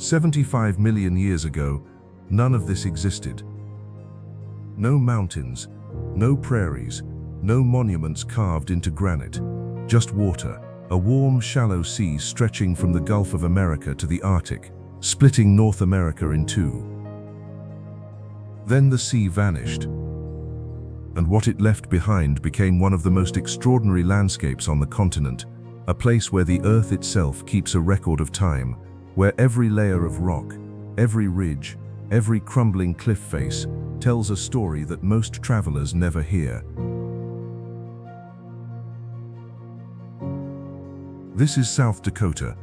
75 million years ago, none of this existed. No mountains, no prairies, no monuments carved into granite, just water, a warm, shallow sea stretching from the Gulf of America to the Arctic, splitting North America in two. Then the sea vanished, and what it left behind became one of the most extraordinary landscapes on the continent, a place where the Earth itself keeps a record of time, where every layer of rock, every ridge, every crumbling cliff face tells a story that most travelers never hear. This is South Dakota.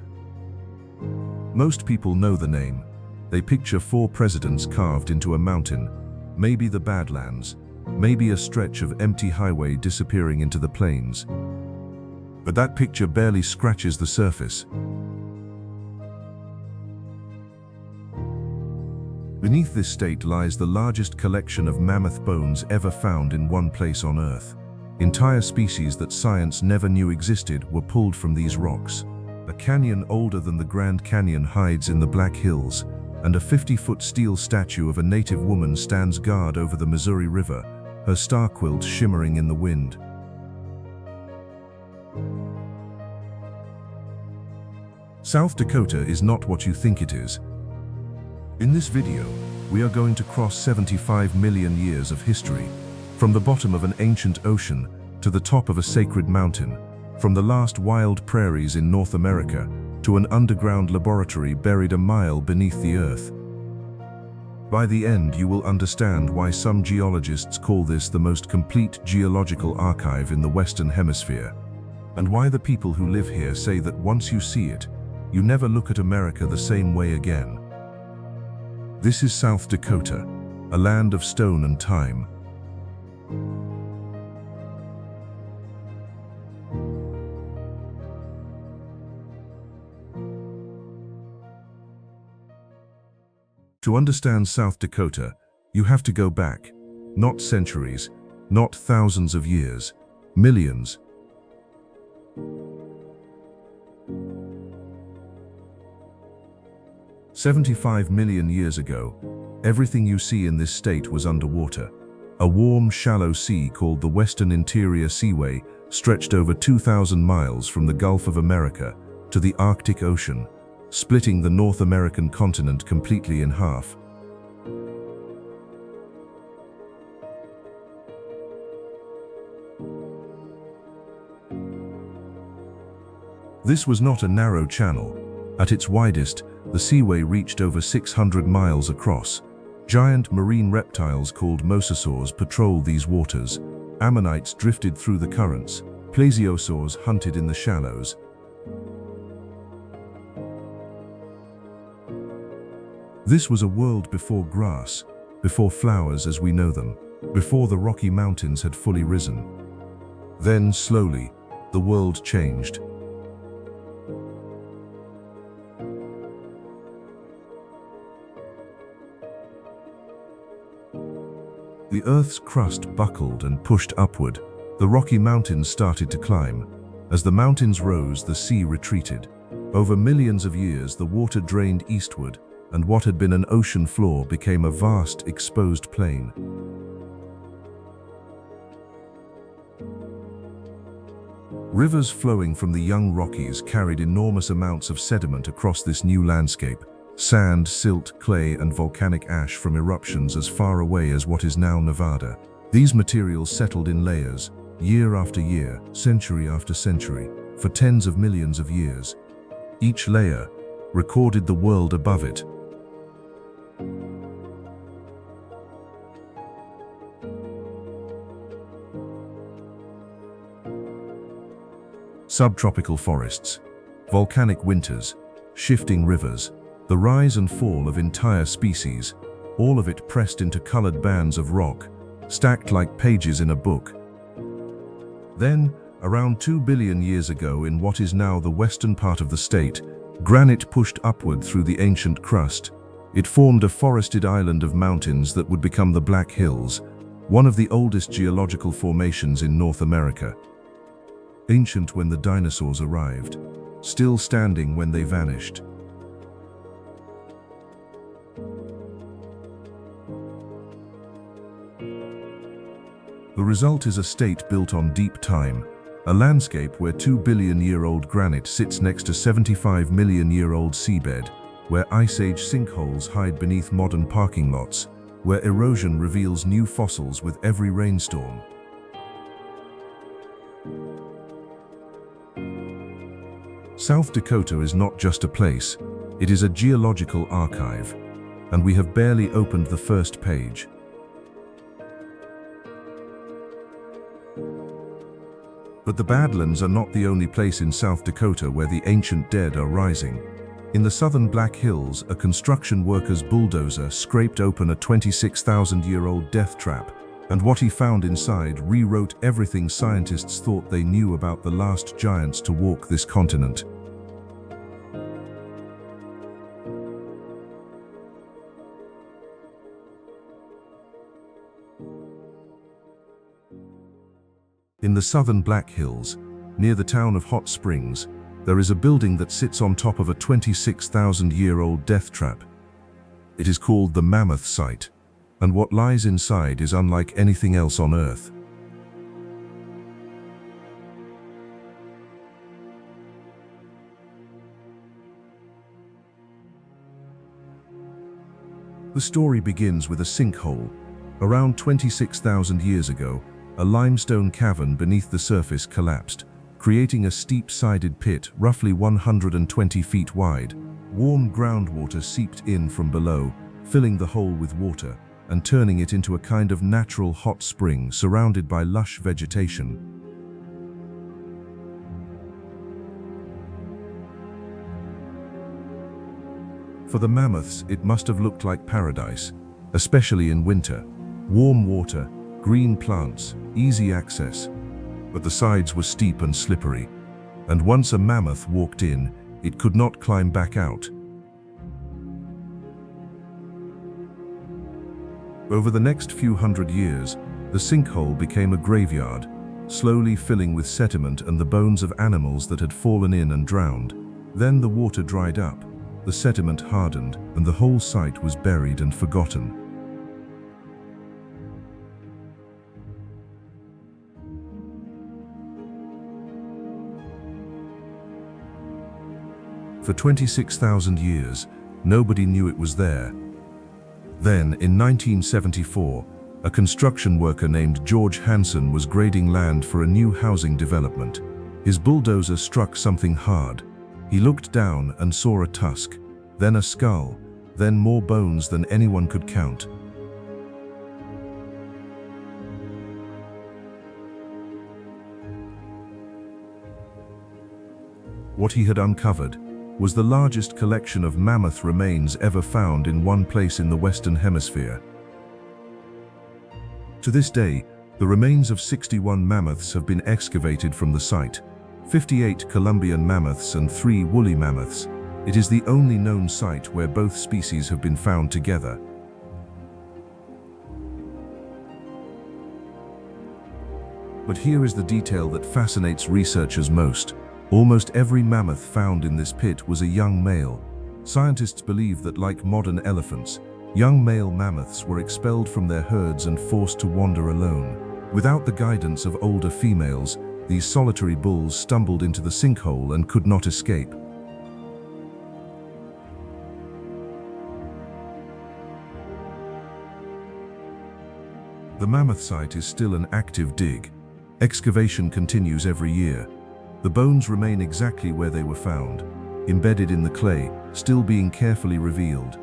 Most people know the name. They picture 4 presidents carved into a mountain, maybe the Badlands, maybe a stretch of empty highway disappearing into the plains. But that picture barely scratches the surface. Beneath this state lies the largest collection of mammoth bones ever found in one place on Earth. Entire species that science never knew existed were pulled from these rocks. A canyon older than the Grand Canyon hides in the Black Hills, and a 50-foot steel statue of a native woman stands guard over the Missouri River, her star quilt shimmering in the wind. South Dakota is not what you think it is. In this video, we are going to cross 75 million years of history, from the bottom of an ancient ocean to the top of a sacred mountain, from the last wild prairies in North America to an underground laboratory buried a mile beneath the Earth. By the end, you will understand why some geologists call this the most complete geological archive in the Western Hemisphere, and why the people who live here say that once you see it, you never look at America the same way again. This is South Dakota, a land of stone and time. To understand South Dakota, you have to go back, not centuries, not thousands of years, millions. "75 million years ago, everything you see in this state was underwater. A warm, shallow sea called the Western Interior Seaway stretched over 2,000 miles from the Gulf of America to the Arctic Ocean, splitting the North American continent completely in half. This was not a narrow channel. At its widest, the seaway reached over 600 miles across. Giant marine reptiles called mosasaurs patrolled these waters. Ammonites drifted through the currents. Plesiosaurs hunted in the shallows. This was a world before grass, before flowers as we know them, before the Rocky Mountains had fully risen. Then, slowly, the world changed. The Earth's crust buckled and pushed upward. The Rocky Mountains started to climb. As the mountains rose, the sea retreated. Over millions of years, the water drained eastward, and what had been an ocean floor became a vast, exposed plain. Rivers flowing from the young Rockies carried enormous amounts of sediment across this new landscape. Sand, silt, clay, and volcanic ash from eruptions as far away as what is now Nevada. These materials settled in layers, year after year, century after century, for tens of millions of years. Each layer recorded the world above it. Subtropical forests, volcanic winters, shifting rivers, the rise and fall of entire species, all of it pressed into colored bands of rock, stacked like pages in a book. Then, around 2 billion years ago in what is now the western part of the state, granite pushed upward through the ancient crust. It formed a forested island of mountains that would become the Black Hills, one of the oldest geological formations in North America. Ancient when the dinosaurs arrived, still standing when they vanished. result is a state built on deep time, a landscape where 2 billion-year-old granite sits next to 75 million-year-old seabed, where Ice Age sinkholes hide beneath modern parking lots, where erosion reveals new fossils with every rainstorm. South Dakota is not just a place, it is a geological archive, and we have barely opened the first page. But the Badlands are not the only place in South Dakota where the ancient dead are rising. In the southern Black Hills, a construction worker's bulldozer scraped open a 26,000-year-old death trap, and what he found inside rewrote everything scientists thought they knew about the last giants to walk this continent. In the southern Black Hills, near the town of Hot Springs, there is a building that sits on top of a 26,000-year-old death trap. It is called the Mammoth Site, and what lies inside is unlike anything else on Earth. The story begins with a sinkhole. Around 26,000 years ago, a limestone cavern beneath the surface collapsed, creating a steep-sided pit roughly 120 feet wide. Warm groundwater seeped in from below, filling the hole with water and turning it into a kind of natural hot spring surrounded by lush vegetation. For the mammoths, it must have looked like paradise, especially in winter. Warm water, green plants, easy access. But the sides were steep and slippery, and once a mammoth walked in, it could not climb back out. Over the next few hundred years, the sinkhole became a graveyard, slowly filling with sediment and the bones of animals that had fallen in and drowned. Then the water dried up, the sediment hardened, and the whole site was buried and forgotten. For 26,000 years, nobody knew it was there. Then, in 1974, a construction worker named George Hansen was grading land for a new housing development. His bulldozer struck something hard. He looked down and saw a tusk, then a skull, then more bones than anyone could count. What he had uncovered was the largest collection of mammoth remains ever found in one place in the Western Hemisphere. To this day, the remains of 61 mammoths have been excavated from the site, 58 Columbian mammoths and 3 woolly mammoths. It is the only known site where both species have been found together. But here is the detail that fascinates researchers most. Almost every mammoth found in this pit was a young male. Scientists believe that, like modern elephants, young male mammoths were expelled from their herds and forced to wander alone. Without the guidance of older females, these solitary bulls stumbled into the sinkhole and could not escape. The Mammoth Site is still an active dig. Excavation continues every year. The bones remain exactly where they were found, embedded in the clay, still being carefully revealed.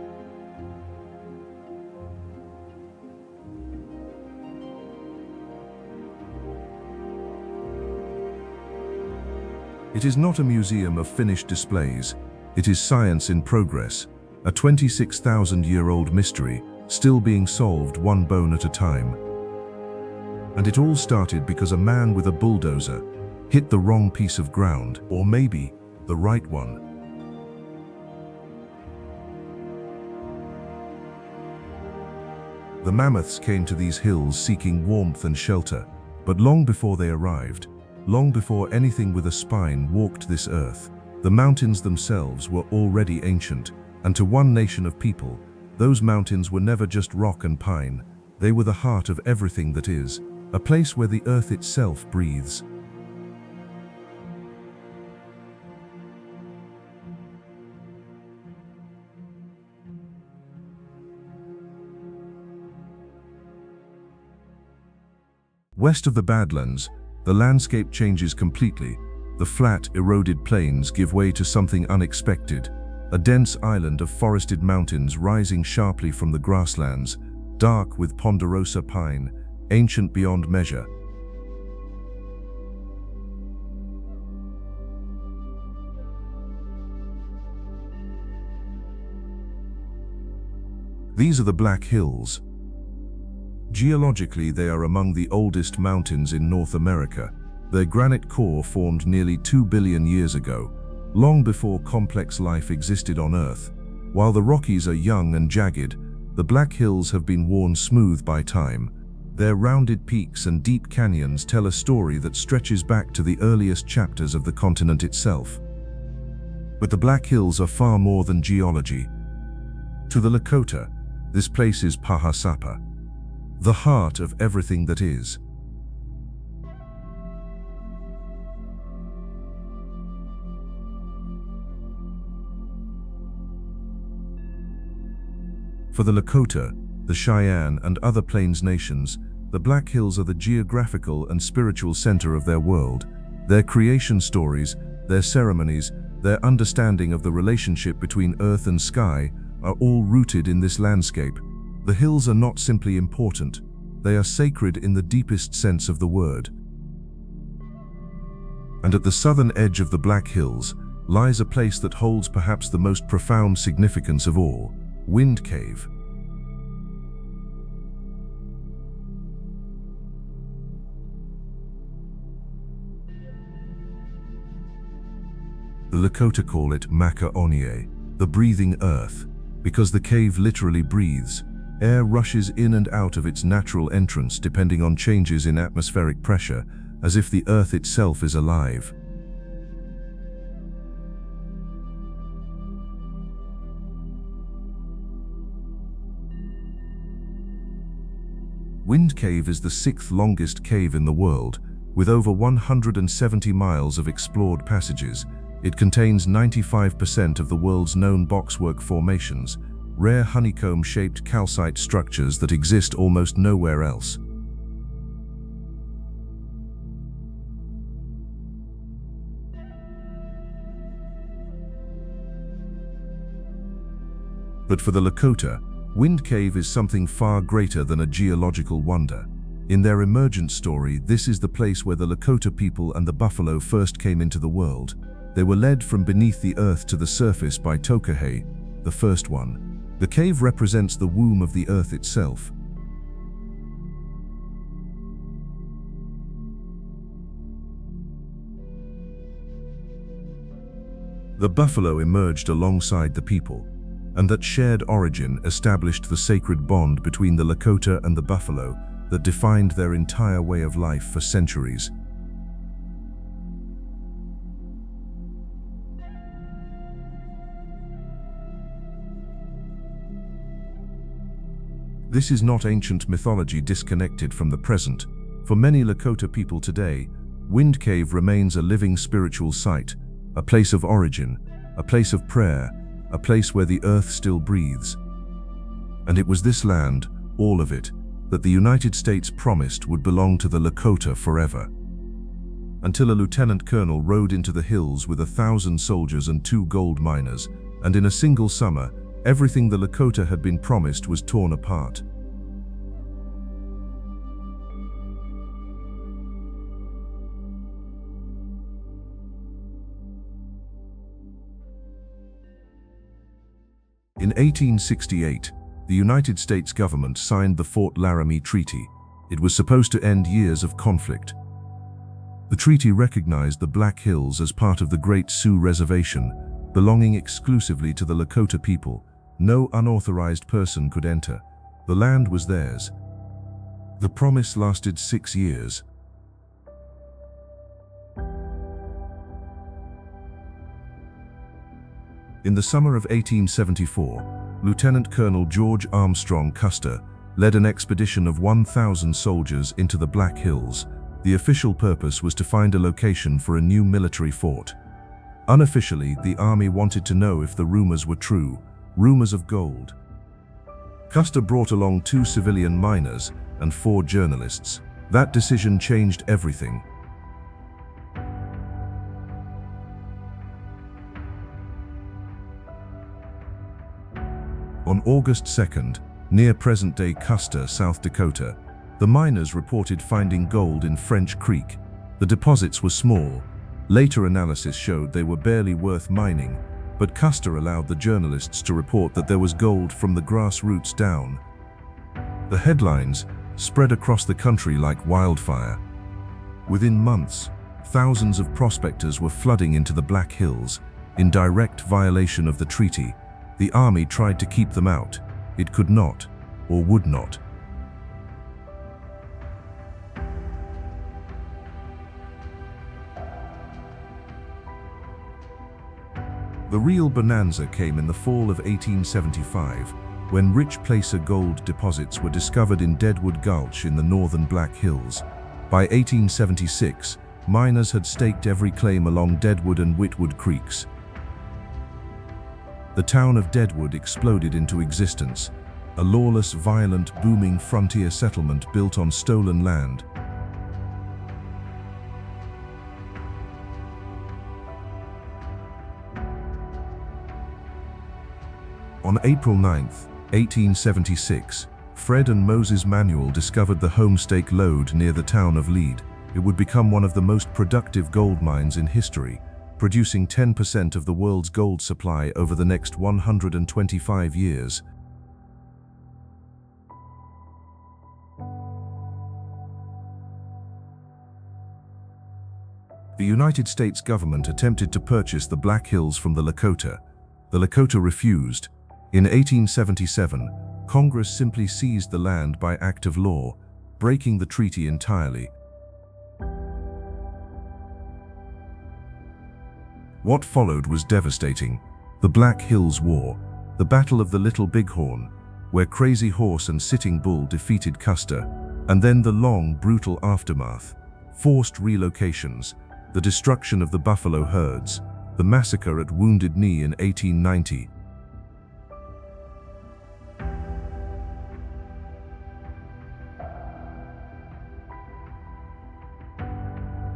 It is not a museum of finished displays. It is science in progress, a 26,000-year-old mystery, still being solved one bone at a time. And it all started because a man with a bulldozer hit the wrong piece of ground, or maybe the right one. The mammoths came to these hills seeking warmth and shelter, but long before they arrived, long before anything with a spine walked this earth, the mountains themselves were already ancient, and to one nation of people, those mountains were never just rock and pine. They were the heart of everything that is. a place where the earth itself breathes. West of the Badlands, the landscape changes completely. The flat, eroded plains give way to something unexpected, a dense island of forested mountains rising sharply from the grasslands, dark with ponderosa pine, ancient beyond measure. These are the Black Hills. Geologically, they are among the oldest mountains in North America. Their granite core formed nearly 2 billion years ago, long before complex life existed on Earth. While the Rockies are young and jagged, the Black Hills have been worn smooth by time. Their rounded peaks and deep canyons tell a story that stretches back to the earliest chapters of the continent itself. But the Black Hills are far more than geology. To the Lakota, this place is Pahasapa, the heart of everything that is. For the Lakota, the Cheyenne, and other Plains nations, the Black Hills are the geographical and spiritual center of their world. Their creation stories, their ceremonies, their understanding of the relationship between earth and sky are all rooted in this landscape. The hills are not simply important, they are sacred in the deepest sense of the word. And at the southern edge of the Black Hills lies a place that holds perhaps the most profound significance of all: Windcave. The Lakota call it Maka-Onye, the breathing earth, because the cave literally breathes. Air rushes in and out of its natural entrance depending on changes in atmospheric pressure, as if the earth itself is alive. Windcave is the 6th longest cave in the world, with over 170 miles of explored passages. It contains 95% of the world's known boxwork formations, rare honeycomb-shaped calcite structures that exist almost nowhere else. But for the Lakota, Windcave is something far greater than a geological wonder. In their emergent story, this is the place where the Lakota people and the buffalo first came into the world. They were led from beneath the earth to the surface by Tokahei, the first one. The cave represents the womb of the earth itself. The buffalo emerged alongside the people, and that shared origin established the sacred bond between the Lakota and the buffalo that defined their entire way of life for centuries. This is not ancient mythology disconnected from the present. For many Lakota people today, Windcave remains a living spiritual site, a place of origin, a place of prayer, a place where the earth still breathes. And it was this land, all of it, that the United States promised would belong to the Lakota forever. Until a lieutenant colonel rode into the hills with 1,000 soldiers and 2 gold miners, and in a single summer, everything the Lakota had been promised was torn apart. In 1868, the United States government signed the Fort Laramie Treaty. It was supposed to end years of conflict. The treaty recognized the Black Hills as part of the Great Sioux Reservation, belonging exclusively to the Lakota people. No unauthorized person could enter. The land was theirs. The promise lasted 6 years. In the summer of 1874, Lieutenant Colonel George Armstrong Custer, led an expedition of 1,000 soldiers into the Black Hills. The official purpose was to find a location for a new military fort. Unofficially, the army wanted to know if the rumors were true, rumors of gold. Custer brought along 2 civilian miners and 4 journalists. That decision changed everything. On August 2nd, near present-day Custer, South Dakota, the miners reported finding gold in French Creek. The deposits were small. Later analysis showed they were barely worth mining, but Custer allowed the journalists to report that there was gold from the grassroots down. The headlines spread across the country like wildfire. Within months, thousands of prospectors were flooding into the Black Hills, in direct violation of the treaty. The army tried to keep them out. It could not, or would not. The real bonanza came in the fall of 1875, when rich placer gold deposits were discovered in Deadwood Gulch in the northern Black Hills. By 1876, miners had staked every claim along Deadwood and Whitwood Creeks. The town of Deadwood exploded into existence, a lawless, violent, booming frontier settlement built on stolen land. On April 9, 1876, Fred and Moses Manuel discovered the Homestake Lode near the town of Lead. It would become one of the most productive gold mines in history, producing 10% of the world's gold supply over the next 125 years. The United States government attempted to purchase the Black Hills from the Lakota. The Lakota refused. In 1877, Congress simply seized the land by act of law, breaking the treaty entirely. What followed was devastating. The Black Hills War, the Battle of the Little Bighorn, where Crazy Horse and Sitting Bull defeated Custer, and then the long, brutal aftermath, forced relocations, the destruction of the buffalo herds, the massacre at Wounded Knee in 1890.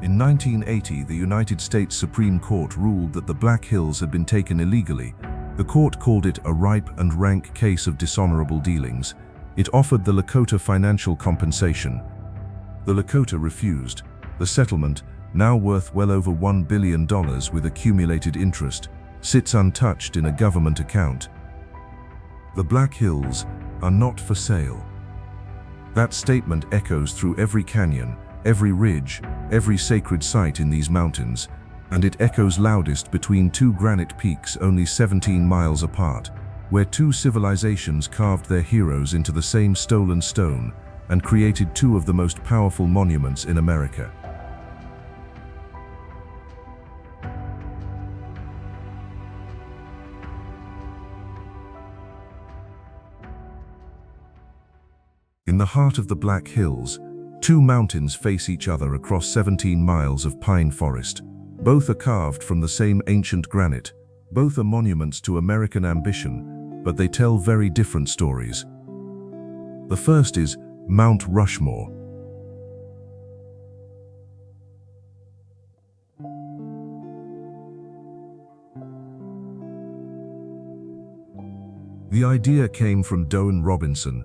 In 1980, the United States Supreme Court ruled that the Black Hills had been taken illegally. The court called it a ripe and rank case of dishonorable dealings. It offered the Lakota financial compensation. The Lakota refused. The settlement, now worth well over $1 billion with accumulated interest, sits untouched in a government account. The Black Hills are not for sale. That statement echoes through every canyon, every ridge, every sacred site in these mountains, and it echoes loudest between 2 granite peaks only 17 miles apart, where 2 civilizations carved their heroes into the same stolen stone and created 2 of the most powerful monuments in America. In the heart of the Black Hills, 2 mountains face each other across 17 miles of pine forest. Both are carved from the same ancient granite. Both are monuments to American ambition, but they tell very different stories. The first is Mount Rushmore. The idea came from Doane Robinson,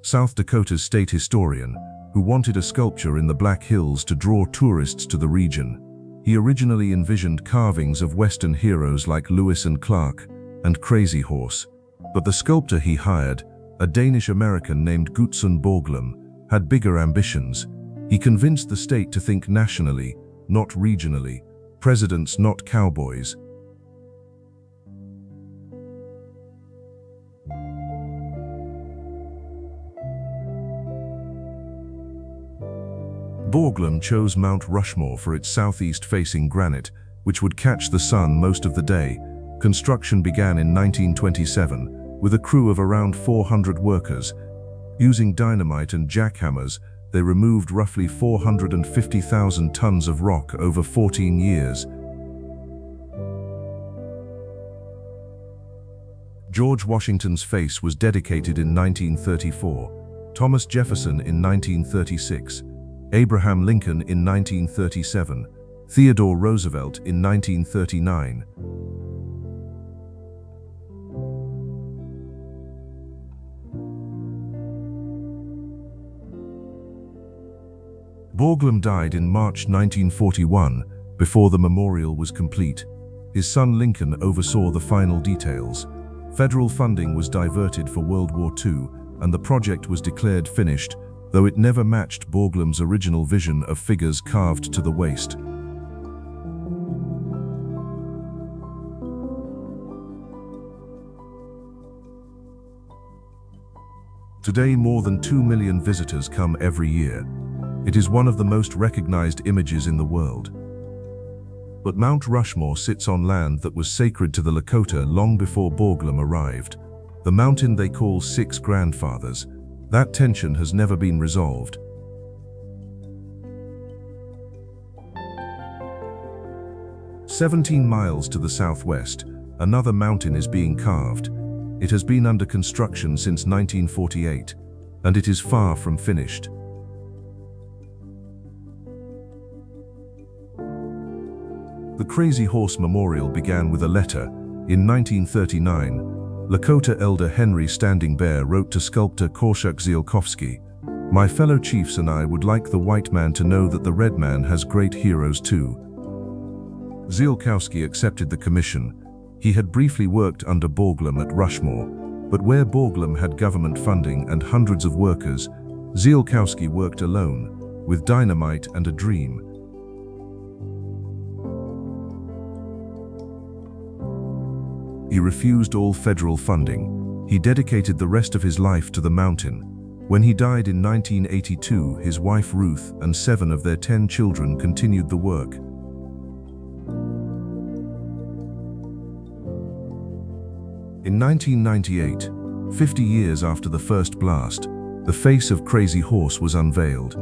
South Dakota's state historian, who wanted a sculpture in the Black Hills to draw tourists to the region. He originally envisioned carvings of Western heroes like Lewis and Clark and Crazy Horse, but the sculptor he hired, a Danish-American named Gutzon Borglum, had bigger ambitions. He convinced the state to think nationally, not regionally, presidents not cowboys. Borglum chose Mount Rushmore for its southeast-facing granite, which would catch the sun most of the day. Construction began in 1927, with a crew of around 400 workers. Using dynamite and jackhammers, they removed roughly 450,000 tons of rock over 14 years. George Washington's face was dedicated in 1934, Thomas Jefferson in 1936, Abraham Lincoln in 1937, Theodore Roosevelt in 1939. Borglum died in March 1941, before the memorial was complete. His son Lincoln oversaw the final details. Federal funding was diverted for World War II, and the project was declared finished, though it never matched Borglum's original vision of figures carved to the waist. Today, more than 2 million visitors come every year. It is one of the most recognized images in the world. But Mount Rushmore sits on land that was sacred to the Lakota long before Borglum arrived. The mountain they call Six Grandfathers. That tension has never been resolved. "17 miles to the southwest, another mountain is being carved. It has been under construction since 1948, and it is far from finished." The Crazy Horse Memorial began with a letter. In 1939, Lakota elder Henry Standing Bear wrote to sculptor Korshak Ziolkowski, "My fellow chiefs and I would like the white man to know that the red man has great heroes too." Ziolkowski accepted the commission. He had briefly worked under Borglum at Rushmore, but where Borglum had government funding and hundreds of workers, Ziolkowski worked alone, with dynamite and a dream. He refused all federal funding. He dedicated the rest of his life to the mountain. When he died in 1982, his wife Ruth and 7 of their 10 children continued the work. In 1998, 50 years after the first blast, the face of Crazy Horse was unveiled.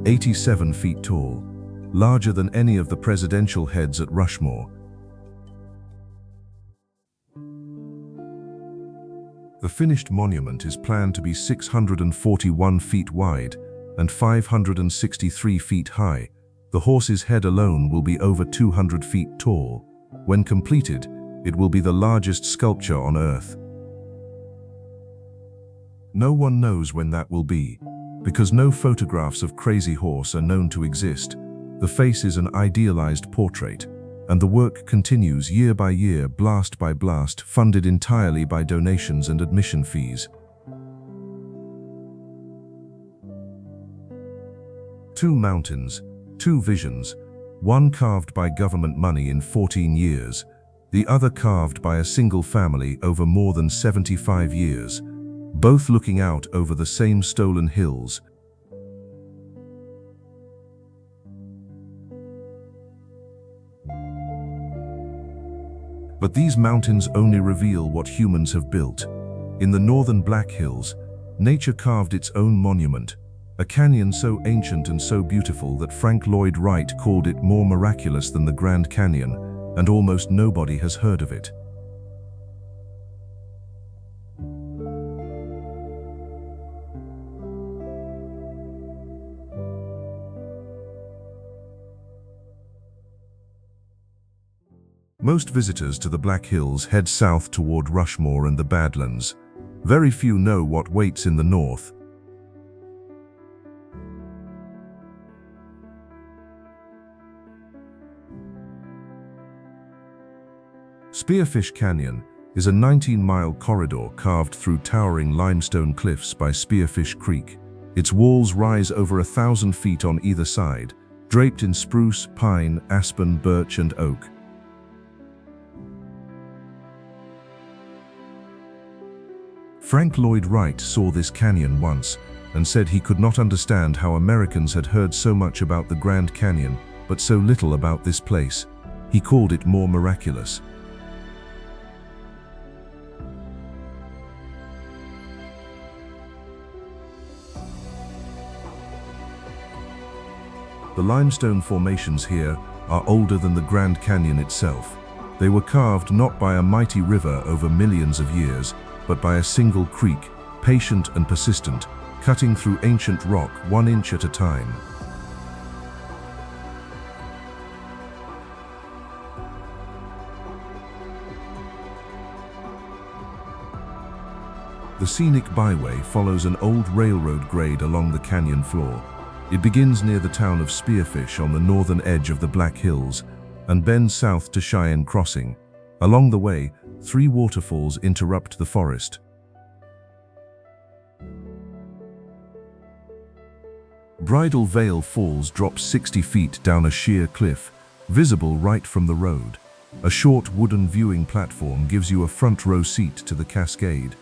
87 feet tall, larger than any of the presidential heads at Rushmore. The finished monument is planned to be 641 feet wide and 563 feet high. The horse's head alone will be over 200 feet tall. When completed, it will be the largest sculpture on Earth. No one knows when that will be, because no photographs of Crazy Horse are known to exist. The face is an idealized portrait, and the work continues year by year, blast by blast, funded entirely by donations and admission fees. 2 mountains, 2 visions, one carved by government money in 14 years, the other carved by a single family over more than 75 years, both looking out over the same stolen hills. But these mountains only reveal what humans have built. In the northern Black Hills, nature carved its own monument, a canyon so ancient and so beautiful that Frank Lloyd Wright called it more miraculous than the Grand Canyon, and almost nobody has heard of it. Most visitors to the Black Hills head south toward Rushmore and the Badlands. Very few know what waits in the north. Spearfish Canyon is a 19-mile corridor carved through towering limestone cliffs by Spearfish Creek. Its walls rise over 1,000 feet on either side, draped in spruce, pine, aspen, birch, and oak. Frank Lloyd Wright saw this canyon once and said he could not understand how Americans had heard so much about the Grand Canyon, but so little about this place. He called it more miraculous. The limestone formations here are older than the Grand Canyon itself. They were carved not by a mighty river over millions of years, but by a single creek, patient and persistent, cutting through ancient rock 1 inch at a time. The scenic byway follows an old railroad grade along the canyon floor. It begins near the town of Spearfish on the northern edge of the Black Hills and bends south to Cheyenne Crossing. Along the way, 3 waterfalls interrupt the forest. Bridal Veil Falls drops 60 feet down a sheer cliff, visible right from the road. A short wooden viewing platform gives you a front row seat to the cascade.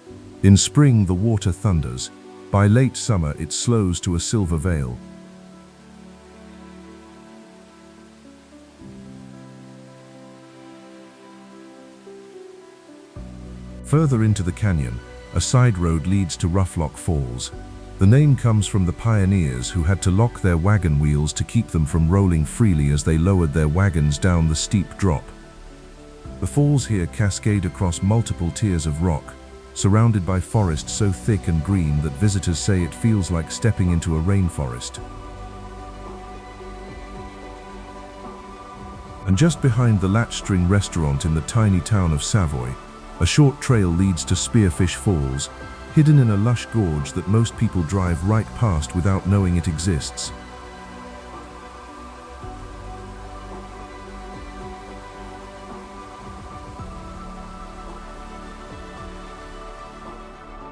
In spring, the water thunders. By late summer, it slows to a silver veil. Further into the canyon, a side road leads to Roughlock Falls. The name comes from the pioneers who had to lock their wagon wheels to keep them from rolling freely as they lowered their wagons down the steep drop. The falls here cascade across multiple tiers of rock, surrounded by forest so thick and green that visitors say it feels like stepping into a rainforest. And just behind the Latchstring restaurant in the tiny town of Savoy, a short trail leads to Spearfish Falls, hidden in a lush gorge that most people drive right past without knowing it exists.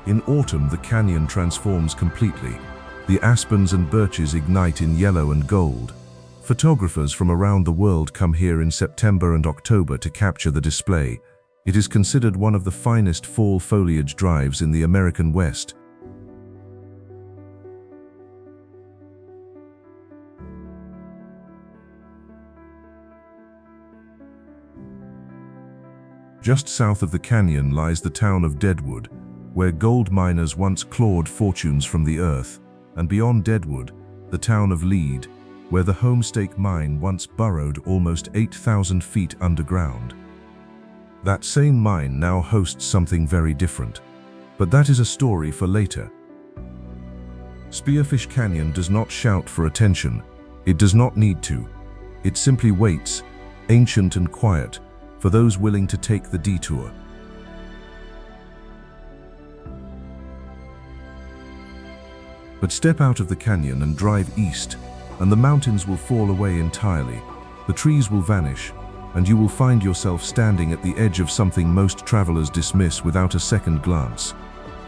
In autumn, the canyon transforms completely. The aspens and birches ignite in yellow and gold. Photographers from around the world come here in September and October to capture the display. It is considered one of the finest fall foliage drives in the American West. Just south of the canyon lies the town of Deadwood, where gold miners once clawed fortunes from the earth, and beyond Deadwood, the town of Lead, where the Homestake mine once burrowed almost 8,000 feet underground. That same mine now hosts something very different, but that is a story for later. Spearfish Canyon does not shout for attention. It does not need to. It simply waits, ancient and quiet, for those willing to take the detour. But step out of the canyon and drive east, and the mountains will fall away entirely. The trees will vanish, and you will find yourself standing at the edge of something most travelers dismiss without a second glance.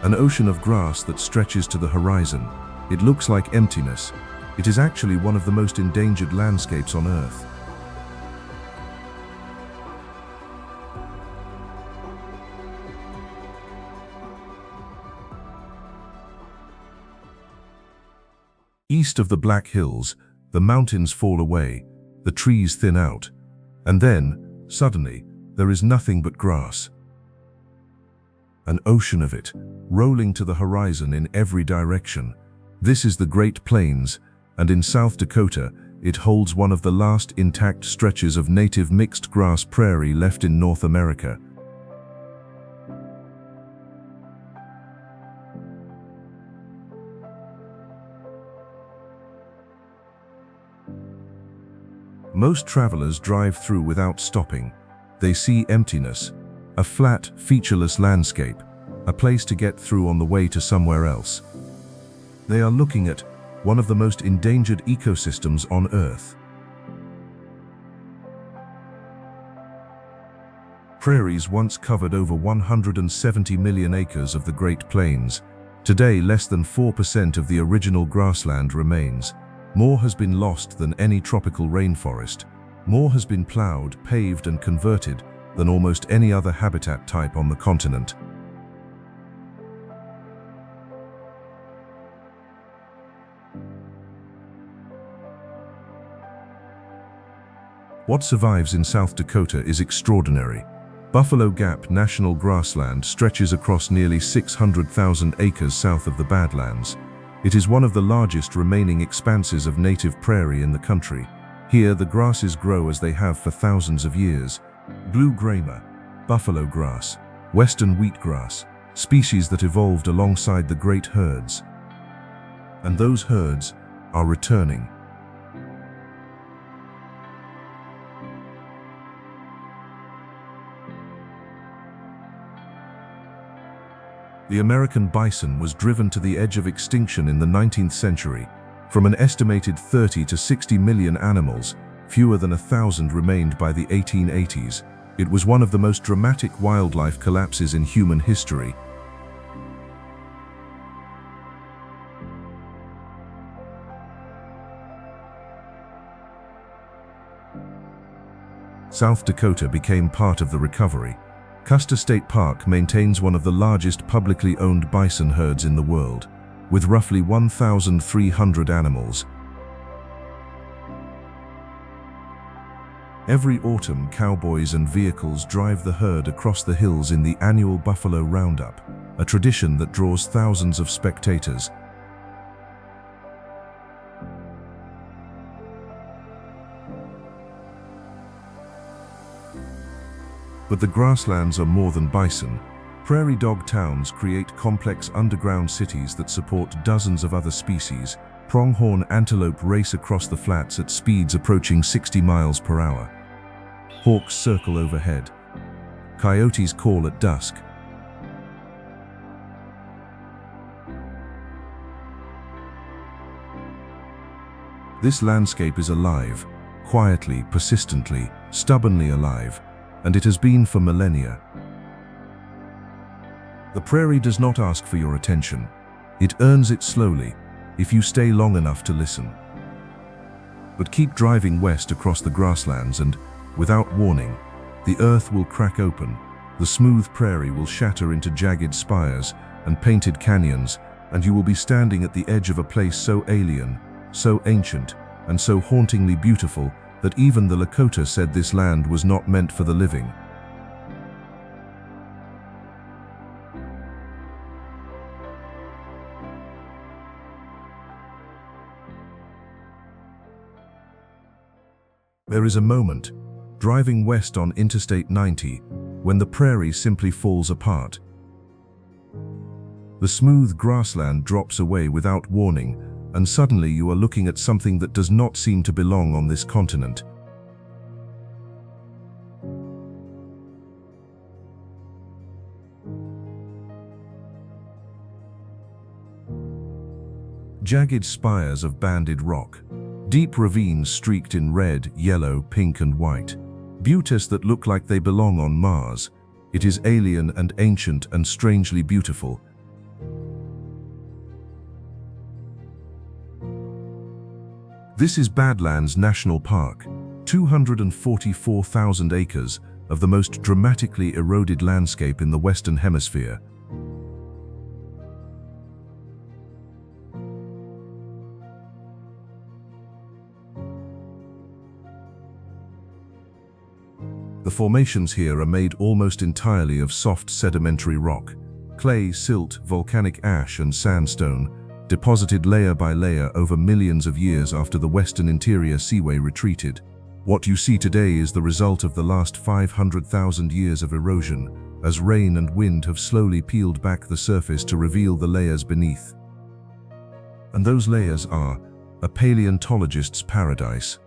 An ocean of grass that stretches to the horizon. It looks like emptiness. It is actually one of the most endangered landscapes on Earth. East of the Black Hills, the mountains fall away, the trees thin out, and then, suddenly, there is nothing but grass. An ocean of it, rolling to the horizon in every direction. This is the Great Plains, and in South Dakota, it holds one of the last intact stretches of native mixed grass prairie left in North America. Most travelers drive through without stopping. They see emptiness, a flat, featureless landscape, a place to get through on the way to somewhere else. They are looking at one of the most endangered ecosystems on Earth. Prairies once covered over 170 million acres of the Great Plains. Today, less than 4% of the original grassland remains. More has been lost than any tropical rainforest. More has been plowed, paved, and converted than almost any other habitat type on the continent. What survives in South Dakota is extraordinary. Buffalo Gap National Grassland stretches across nearly 600,000 acres south of the Badlands. It is one of the largest remaining expanses of native prairie in the country. Here, the grasses grow as they have for thousands of years. Blue grama, buffalo grass, western wheatgrass, species that evolved alongside the great herds. And those herds are returning. The American bison was driven to the edge of extinction in the 19th century. From an estimated 30 to 60 million animals, fewer than 1,000 remained by the 1880s. It was one of the most dramatic wildlife collapses in human history. South Dakota became part of the recovery. Custer State Park maintains one of the largest publicly owned bison herds in the world, with roughly 1,300 animals. Every autumn, cowboys and vehicles drive the herd across the hills in the annual Buffalo Roundup, a tradition that draws thousands of spectators. But the grasslands are more than bison. Prairie dog towns create complex underground cities that support dozens of other species. Pronghorn antelope race across the flats at speeds approaching 60 miles per hour. Hawks circle overhead. Coyotes call at dusk. This landscape is alive, quietly, persistently, stubbornly alive. And it has been for millennia. The prairie does not ask for your attention. It earns it slowly, if you stay long enough to listen. But keep driving west across the grasslands and, without warning, the earth will crack open, the smooth prairie will shatter into jagged spires and painted canyons, and you will be standing at the edge of a place so alien, so ancient, and so hauntingly beautiful that even the Lakota said this land was not meant for the living. There is a moment, driving west on Interstate 90, when the prairie simply falls apart. The smooth grassland drops away without warning, and suddenly you are looking at something that does not seem to belong on this continent. Jagged spires of banded rock, deep ravines streaked in red, yellow, pink and white, buttes that look like they belong on Mars. It is alien and ancient and strangely beautiful. This is Badlands National Park, 244,000 acres of the most dramatically eroded landscape in the Western Hemisphere. The formations here are made almost entirely of soft sedimentary rock, clay, silt, volcanic ash and sandstone, deposited layer by layer over millions of years after the western interior seaway retreated. What you see today is the result of the last 500,000 years of erosion, as rain and wind have slowly peeled back the surface to reveal the layers beneath. And those layers are a paleontologist's paradise.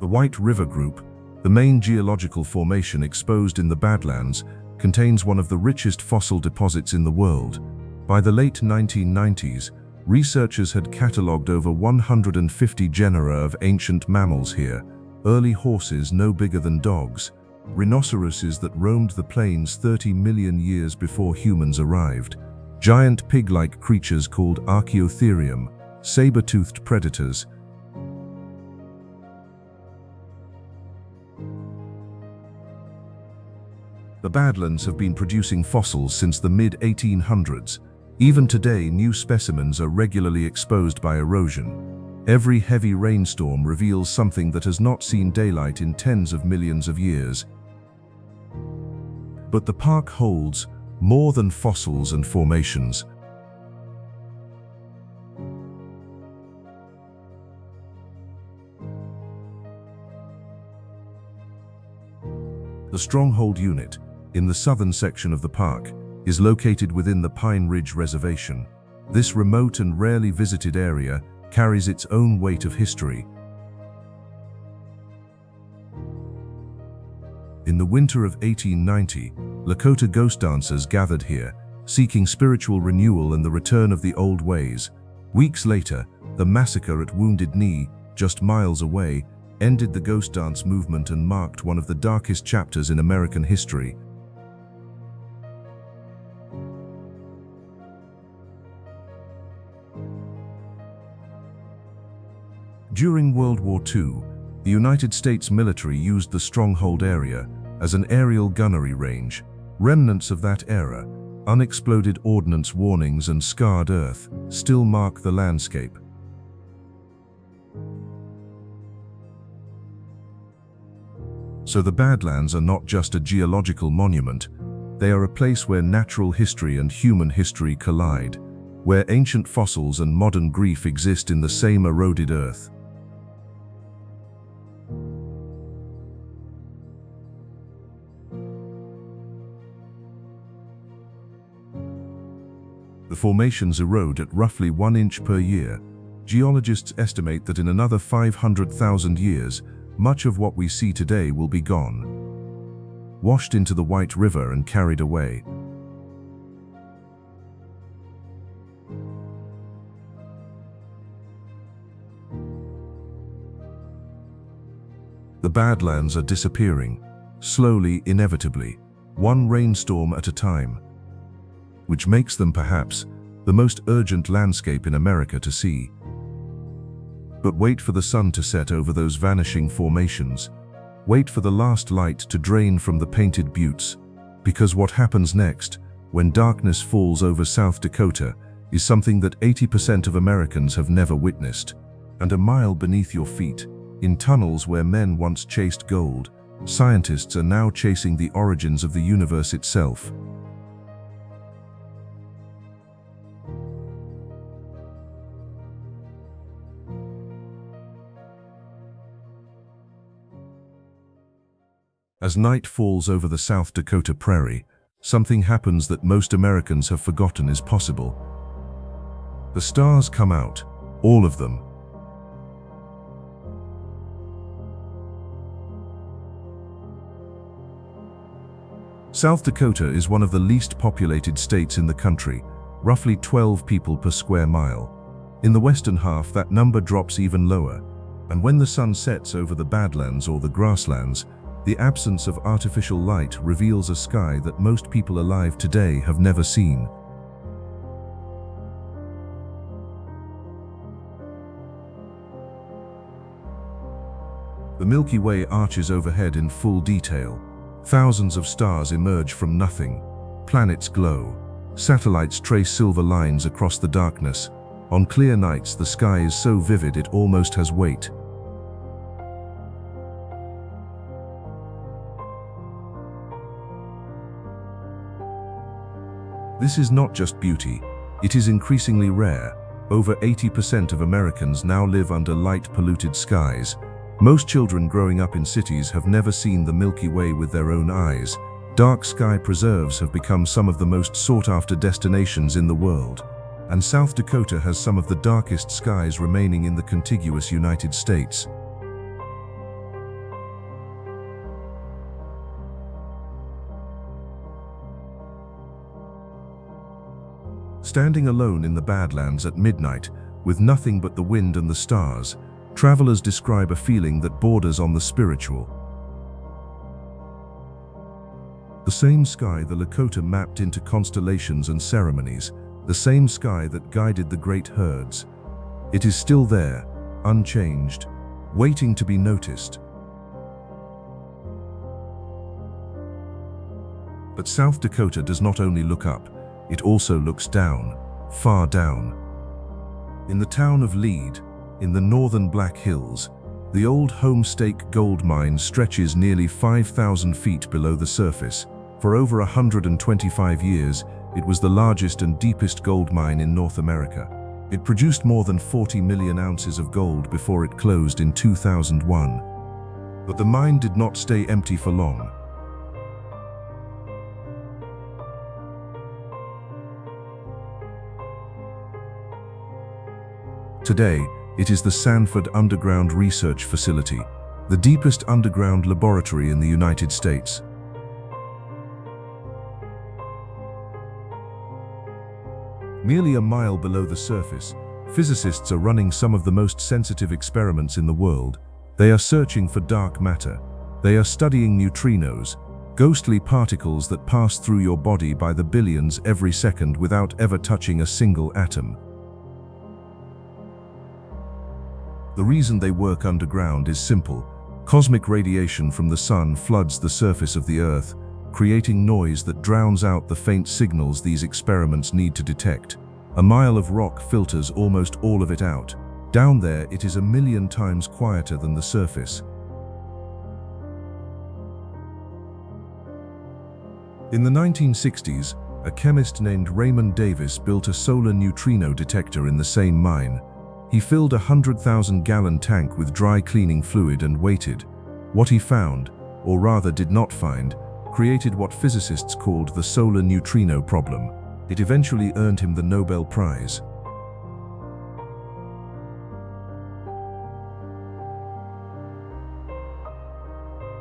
The White River Group, the main geological formation exposed in the Badlands, contains one of the richest fossil deposits in the world. By the late 1990s, researchers had catalogued over 150 genera of ancient mammals here, early horses no bigger than dogs, rhinoceroses that roamed the plains 30 million years before humans arrived, giant pig-like creatures called Archaeotherium, saber-toothed predators. The Badlands have been producing fossils since the mid-1800s. Even today, new specimens are regularly exposed by erosion. Every heavy rainstorm reveals something that has not seen daylight in tens of millions of years. But the park holds more than fossils and formations. The Stronghold Unit, in the southern section of the park, is located within the Pine Ridge Reservation. This remote and rarely visited area carries its own weight of history. In the winter of 1890, Lakota ghost dancers gathered here, seeking spiritual renewal and the return of the old ways. Weeks later, the massacre at Wounded Knee, just miles away, ended the ghost dance movement and marked one of the darkest chapters in American history. During World War II, the United States military used the Stronghold area as an aerial gunnery range. Remnants of that era, unexploded ordnance warnings and scarred earth, still mark the landscape. So the Badlands are not just a geological monument, they are a place where natural history and human history collide, where ancient fossils and modern grief exist in the same eroded earth. The formations erode at roughly 1 inch per year. Geologists estimate that in another 500,000 years, much of what we see today will be gone, washed into the White River and carried away. The Badlands are disappearing, slowly, inevitably, one rainstorm at a time, which makes them perhaps the most urgent landscape in America to see. But wait for the sun to set over those vanishing formations. Wait for the last light to drain from the painted buttes, because what happens next, when darkness falls over South Dakota, is something that 80% of Americans have never witnessed. And a mile beneath your feet, in tunnels where men once chased gold, scientists are now chasing the origins of the universe itself. As night falls over the South Dakota prairie, something happens that most Americans have forgotten is possible. The stars come out, all of them. South Dakota is one of the least populated states in the country, roughly 12 people per square mile. In the western half, that number drops even lower, and when the sun sets over the Badlands or the grasslands, the absence of artificial light reveals a sky that most people alive today have never seen. The Milky Way arches overhead in full detail. Thousands of stars emerge from nothing. Planets glow. Satellites trace silver lines across the darkness. On clear nights, the sky is so vivid it almost has weight. This is not just beauty, it is increasingly rare. Over 80% of Americans now live under light-polluted skies. Most children growing up in cities have never seen the Milky Way with their own eyes. Dark sky preserves have become some of the most sought-after destinations in the world, and South Dakota has some of the darkest skies remaining in the contiguous United States. Standing alone in the Badlands at midnight, with nothing but the wind and the stars, travelers describe a feeling that borders on the spiritual. The same sky the Lakota mapped into constellations and ceremonies, the same sky that guided the great herds. It is still there, unchanged, waiting to be noticed. But South Dakota does not only look up, it also looks down, far down. In the town of Lead, In the northern Black Hills, the old Homestake gold mine stretches nearly 5,000 feet below the surface. For over 125 years, it was the largest and deepest gold mine in North America. It produced more than 40 million ounces of gold before it closed in 2001. But the mine did not stay empty for long. Today, it is the Sanford Underground Research Facility, the deepest underground laboratory in the United States. Merely a mile below the surface, physicists are running some of the most sensitive experiments in the world. They are searching for dark matter. They are studying neutrinos, ghostly particles that pass through your body by the billions every second without ever touching a single atom. The reason they work underground is simple. Cosmic radiation from the sun floods the surface of the Earth, creating noise that drowns out the faint signals these experiments need to detect. A mile of rock filters almost all of it out. Down there, it is 1,000,000 times quieter than the surface. In the 1960s, a chemist named Raymond Davis built a solar neutrino detector in the same mine. He filled a 100,000-gallon tank with dry cleaning fluid and waited. What he found, or rather did not find, created what physicists called the solar neutrino problem. It eventually earned him the Nobel Prize.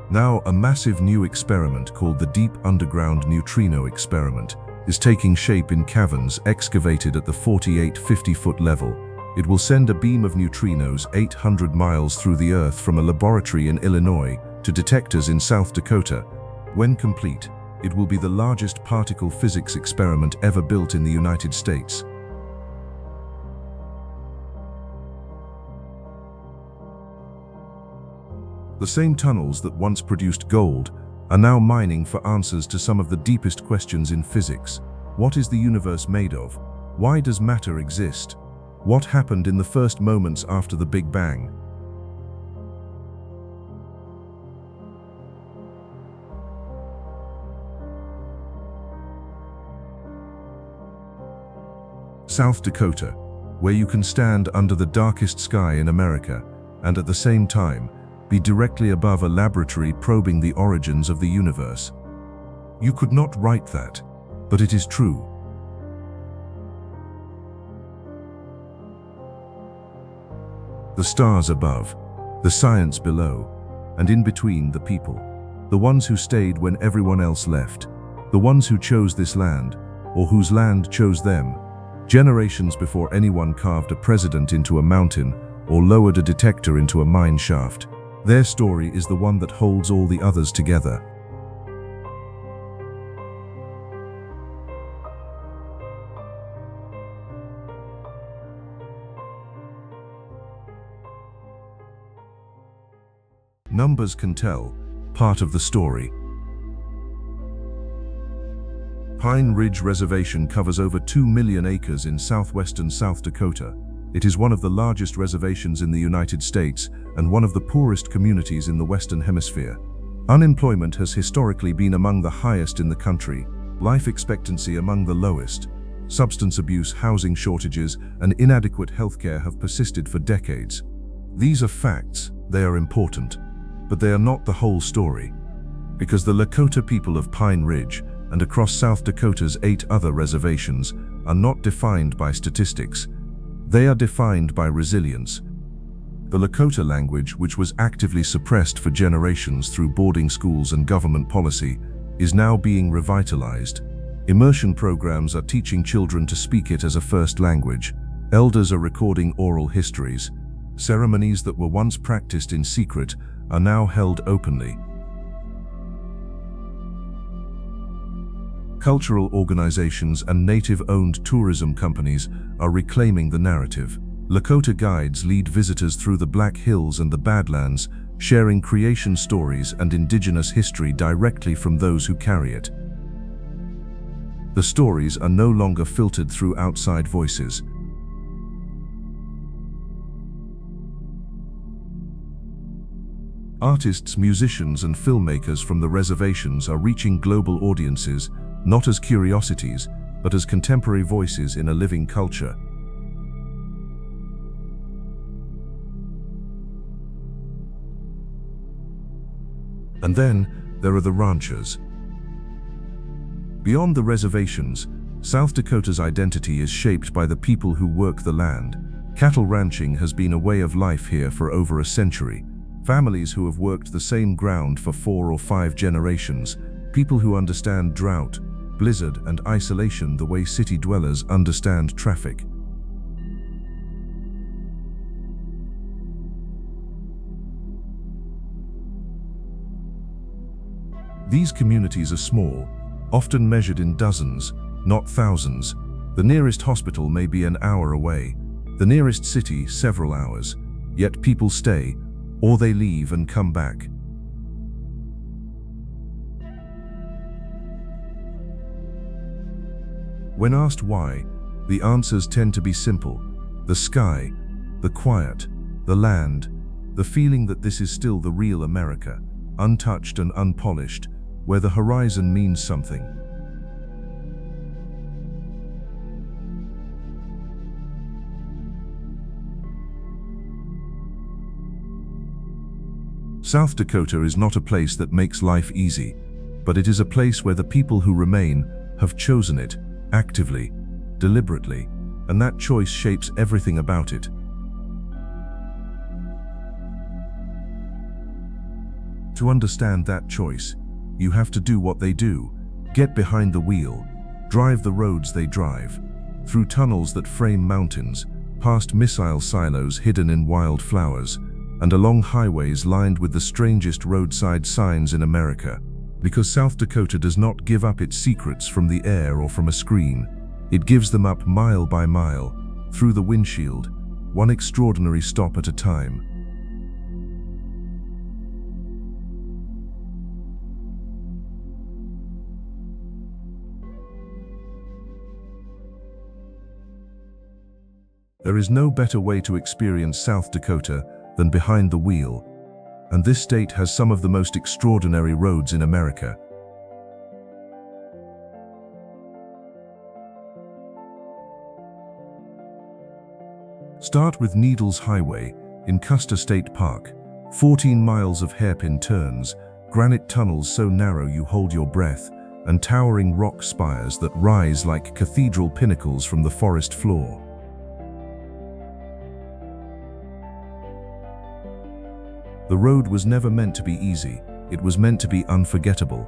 Now, a massive new experiment called the Deep Underground Neutrino Experiment is taking shape in caverns excavated at the 48-50-foot level. It will send a beam of neutrinos 800 miles through the Earth from a laboratory in Illinois to detectors in South Dakota. When complete, it will be the largest particle physics experiment ever built in the United States. The same tunnels that once produced gold are now mining for answers to some of the deepest questions in physics. What is the universe made of? Why does matter exist? What happened in the first moments after the Big Bang? South Dakota, where you can stand under the darkest sky in America and at the same time be directly above a laboratory probing the origins of the universe. You could not write that, but it is true. The stars above, the science below, and in between the people. The ones who stayed when everyone else left. The ones who chose this land, or whose land chose them. Generations before anyone carved a president into a mountain or lowered a detector into a mine shaft. Their story is the one that holds all the others together. Numbers can tell, part of the story. Pine Ridge Reservation covers over 2 million acres in southwestern South Dakota. It is one of the largest reservations in the United States and one of the poorest communities in the Western Hemisphere. Unemployment has historically been among the highest in the country, life expectancy among the lowest. Substance abuse, housing shortages, and inadequate healthcare have persisted for decades. These are facts, they are important. But they are not the whole story, because the Lakota people of Pine Ridge and across South Dakota's 8 other reservations are not defined by statistics. They are defined by resilience. The Lakota language, which was actively suppressed for generations through boarding schools and government policy, is now being revitalized. Immersion programs are teaching children to speak it as a first language. Elders are recording oral histories. Ceremonies that were once practiced in secret are now held openly. Cultural organizations and native-owned tourism companies are reclaiming the narrative. Lakota guides lead visitors through the Black Hills and the Badlands, sharing creation stories and indigenous history directly from those who carry it. The stories are no longer filtered through outside voices. Artists, musicians, and filmmakers from the reservations are reaching global audiences, not as curiosities, but as contemporary voices in a living culture. And then there are the ranchers. Beyond the reservations, South Dakota's identity is shaped by the people who work the land. Cattle ranching has been a way of life here for over a century. Families who have worked the same ground for 4 or 5 generations, people who understand drought, blizzard, and isolation the way city dwellers understand traffic. These communities are small, often measured in dozens, not thousands. The nearest hospital may be an hour away, the nearest city several hours, yet people stay, or they leave and come back. When asked why, the answers tend to be simple. The sky, the quiet, the land, the feeling that this is still the real America, untouched and unpolished, where the horizon means something. South Dakota is not a place that makes life easy, but it is a place where the people who remain have chosen it, actively, deliberately, and that choice shapes everything about it. To understand that choice, you have to do what they do, get behind the wheel, drive the roads they drive, through tunnels that frame mountains, past missile silos hidden in wild flowers, and along highways lined with the strangest roadside signs in America. Because South Dakota does not give up its secrets from the air or from a screen. It gives them up mile by mile, through the windshield, one extraordinary stop at a time. There is no better way to experience South Dakota than behind the wheel, and this state has some of the most extraordinary roads in America. Start with Needles Highway in Custer State Park, 14 miles of hairpin turns, granite tunnels so narrow you hold your breath, and towering rock spires that rise like cathedral pinnacles from the forest floor. The road was never meant to be easy, it was meant to be unforgettable.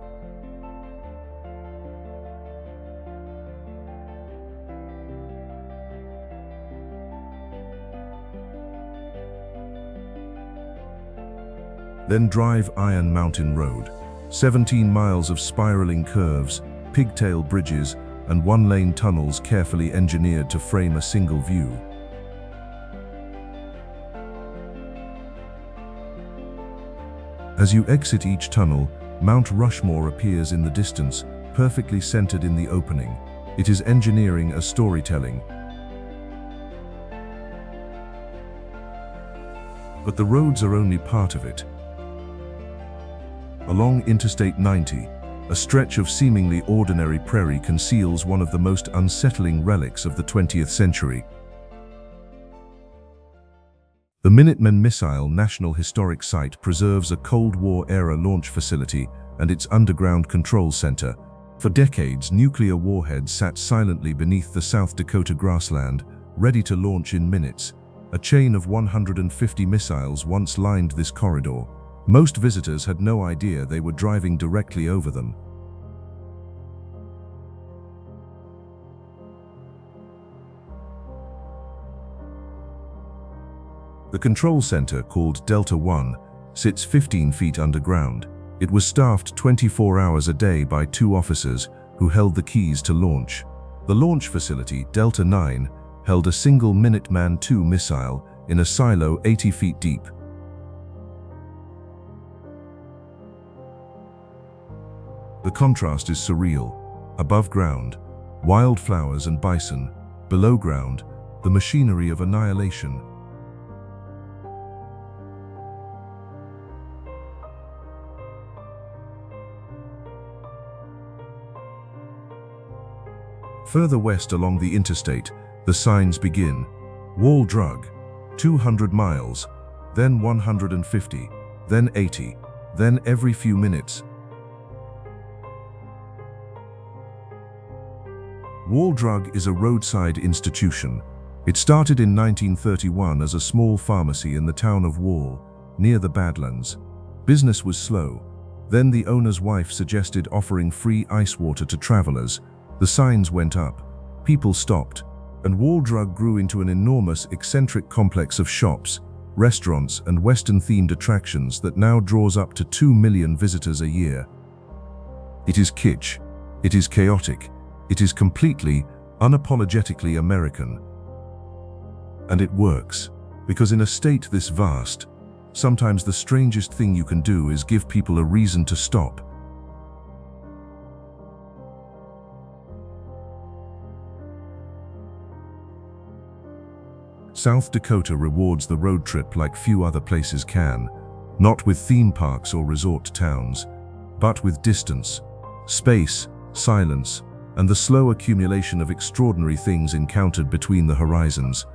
Then drive Iron Mountain Road, 17 miles of spiraling curves, pigtail bridges, and one-lane tunnels carefully engineered to frame a single view. As you exit each tunnel, Mount Rushmore appears in the distance, perfectly centered in the opening. It is engineering as storytelling. But the roads are only part of it. Along Interstate 90, a stretch of seemingly ordinary prairie conceals one of the most unsettling relics of the 20th century. The Minuteman Missile National Historic Site preserves a Cold War-era launch facility and its underground control center. For decades, nuclear warheads sat silently beneath the South Dakota grassland, ready to launch in minutes. A chain of 150 missiles once lined this corridor. Most visitors had no idea they were driving directly over them. The control center, called Delta 1, sits 15 feet underground. It was staffed 24 hours a day by 2 officers who held the keys to launch. The launch facility, Delta 9, held a single Minuteman II missile in a silo 80 feet deep. The contrast is surreal. Above ground, wildflowers and bison. Below ground, the machinery of annihilation. Further west along the interstate, the signs begin. Wall drug, 200 miles, then 150, then 80, then every few minutes. Wall drug is a roadside institution. It started in 1931 as a small pharmacy in the town of Wall, near the Badlands. Business was slow. Then the owner's wife suggested offering free ice water to travelers. The signs went up, people stopped, and Wall drug grew into an enormous, eccentric complex of shops, restaurants, and Western-themed attractions that now draws up to 2 million visitors a year. It is kitsch. It is chaotic. It is completely, unapologetically American. And it works, because in a state this vast, sometimes the strangest thing you can do is give people a reason to stop. South Dakota rewards the road trip like few other places can, not with theme parks or resort towns, but with distance, space, silence, and the slow accumulation of extraordinary things encountered between the horizons.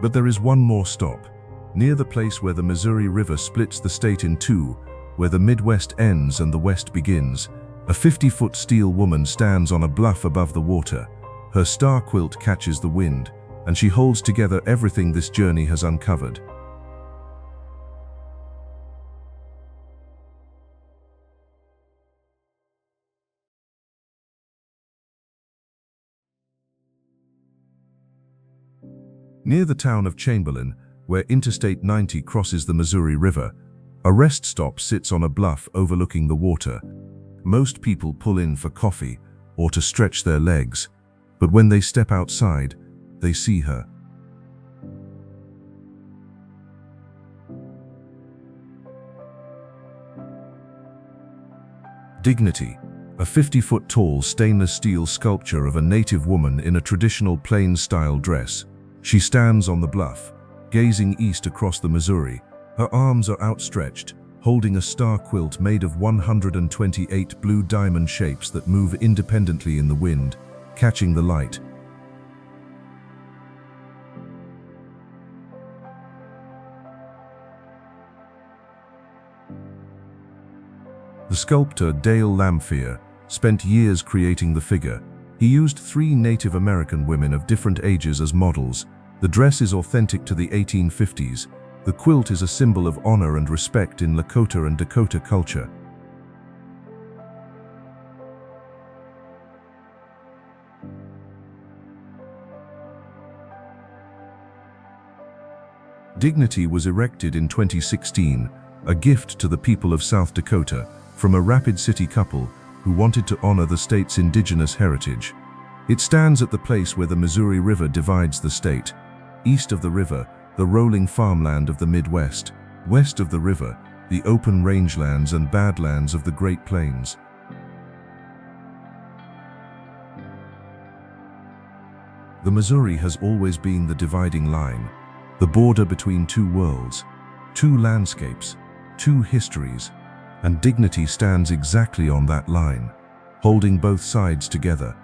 But there is one more stop, near the place where the Missouri River splits the state in two, where the Midwest ends and the West begins. A 50-foot steel woman stands on a bluff above the water. Her star quilt catches the wind, and she holds together everything this journey has uncovered. Near the town of Chamberlain, where Interstate 90 crosses the Missouri River, a rest stop sits on a bluff overlooking the water. Most people pull in for coffee or to stretch their legs, but when they step outside, they see her. Dignity, a 50-foot-tall stainless steel sculpture of a native woman in a traditional plain-style dress. She stands on the bluff, gazing east across the Missouri. Her arms are outstretched, holding a star quilt made of 128 blue diamond shapes that move independently in the wind, catching the light. The sculptor Dale Lamphere spent years creating the figure. He used 3 Native American women of different ages as models. The dress is authentic to the 1850s. The quilt is a symbol of honor and respect in Lakota and Dakota culture. Dignity was erected in 2016, a gift to the people of South Dakota from a Rapid City couple who wanted to honor the state's indigenous heritage. It stands at the place where the Missouri River divides the state. East of the river, the rolling farmland of the Midwest. West of the river, the open rangelands and badlands of the Great Plains. The Missouri has always been the dividing line, the border between two worlds, two landscapes, two histories, and Dignity stands exactly on that line, holding both sides together.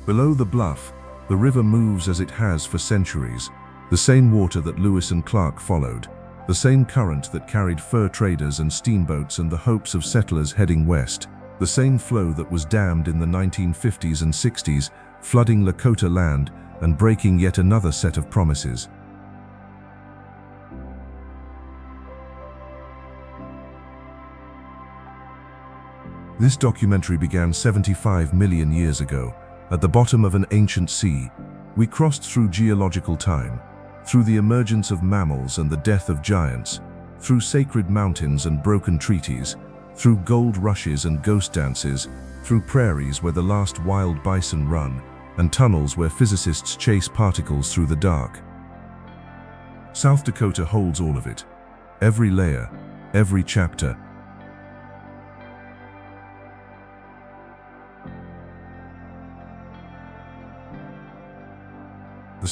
Below the bluff, the river moves as it has for centuries, the same water that Lewis and Clark followed, the same current that carried fur traders and steamboats and the hopes of settlers heading west, the same flow that was dammed in the 1950s and 60s, flooding Lakota land and breaking yet another set of promises. This documentary began 75 million years ago. At the bottom of an ancient sea, we crossed through geological time, through the emergence of mammals and the death of giants, through sacred mountains and broken treaties, through gold rushes and ghost dances, through prairies where the last wild bison run, and tunnels where physicists chase particles through the dark. South Dakota holds all of it, every layer, every chapter.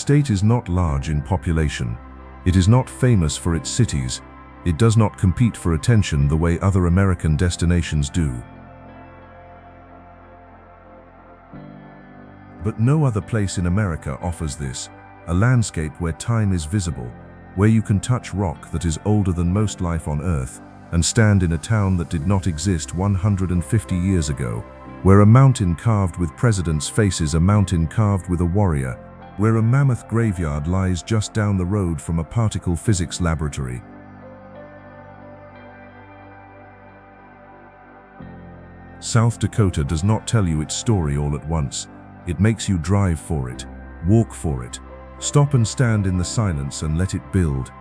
state is not large in population. It is not famous for its cities. It does not compete for attention the way other American destinations do. But no other place in America offers this, a landscape where time is visible, where you can touch rock that is older than most life on Earth, and stand in a town that did not exist 150 years ago, where a mountain carved with presidents faces a mountain carved with a warrior, where a mammoth graveyard lies just down the road from a particle physics laboratory. South Dakota does not tell you its story all at once. It makes you drive for it, walk for it, stop and stand in the silence and let it build.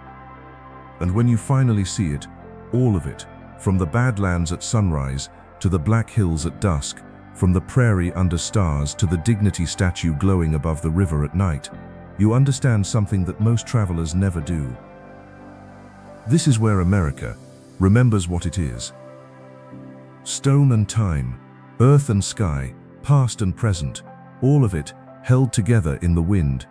And when you finally see it, all of it, from the Badlands at sunrise to the Black Hills at dusk, from the prairie under stars to the dignity statue glowing above the river at night, you understand something that most travelers never do. This is where America remembers what it is. Stone and time, earth and sky, past and present, all of it held together in the wind,